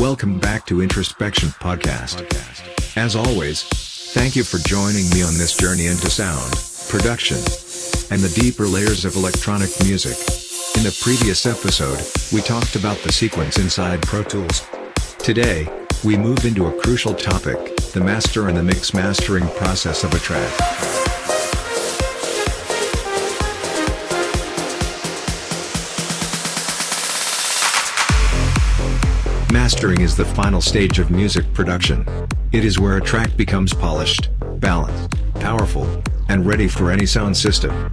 Welcome back to Introspection Podcast. As always, thank you for joining me on this journey into sound, production, and the deeper layers of electronic music. In the previous episode, we talked about the sequence inside Pro Tools. Today, we move into a crucial topic, the master and the mix mastering process of a track. Mastering is the final stage of music production. It is where a track becomes polished, balanced, powerful, and ready for any sound system.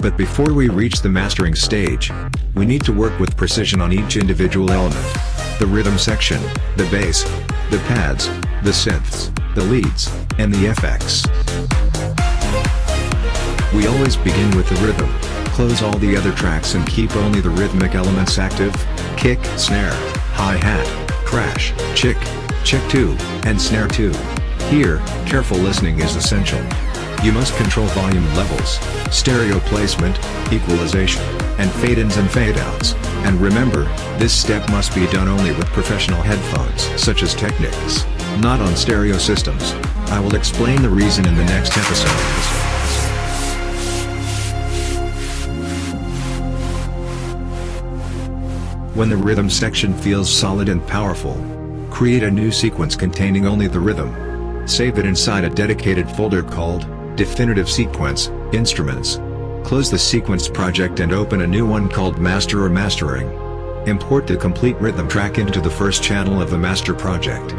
But before we reach the mastering stage, we need to work with precision on each individual element. The rhythm section, the bass, the pads, the synths, the leads, and the effects. We always begin with the rhythm, close all the other tracks and keep only the rhythmic elements active: kick, snare, hi-hat, crash, chick 2, and snare 2. Here, careful listening is essential. You must control volume levels, stereo placement, equalization, and fade-ins and fade-outs. And remember, this step must be done only with professional headphones such as Technics, not on stereo systems. I will explain the reason in the next episode. When the rhythm section feels solid and powerful, create a new sequence containing only the rhythm. Save it inside a dedicated folder called Definitive Sequence, Instruments. Close the sequence project and open a new one called Master or Mastering. Import the complete rhythm track into the first channel of the Master project.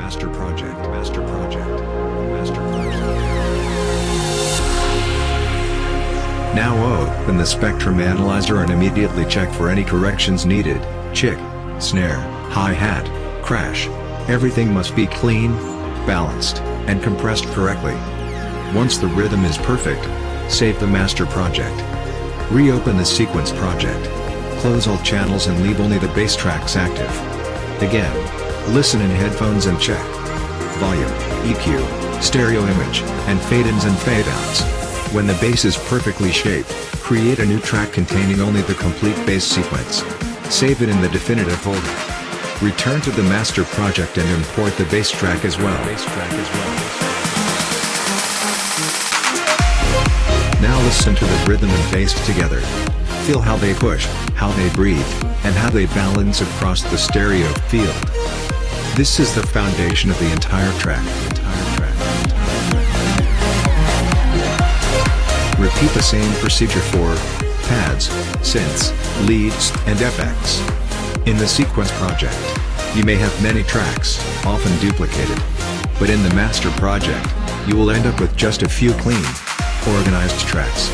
Now open the Spectrum Analyzer and immediately check for any corrections needed. Chick, snare, hi-hat, crash. Everything must be clean, balanced, and compressed correctly. Once the rhythm is perfect, save the master project. Reopen the sequence project. Close all channels and leave only the bass tracks active. Again, listen in headphones and check volume, EQ, stereo image, and fade-ins and fade-outs. When the bass is perfectly shaped, create a new track containing only the complete bass sequence. Save it in the definitive folder. Return to the master project and import the bass track as well. Now listen to the rhythm and bass together. Feel how they push, how they breathe, and how they balance across the stereo field. This is the foundation of the entire track. Repeat the same procedure for pads, synths, leads, and effects. In the sequence project, you may have many tracks, often duplicated. But in the master project, you will end up with just a few clean, organized tracks.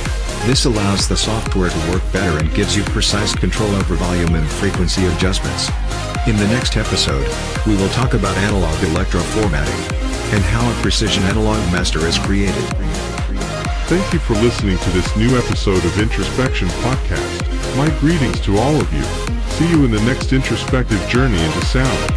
This allows the software to work better and gives you precise control over volume and frequency adjustments. In the next episode, we will talk about analog electro formatting, and how a precision analog master is created. Thank you for listening to this new episode of Introspection Podcast. My greetings to all of you. See you in the next introspective journey into sound.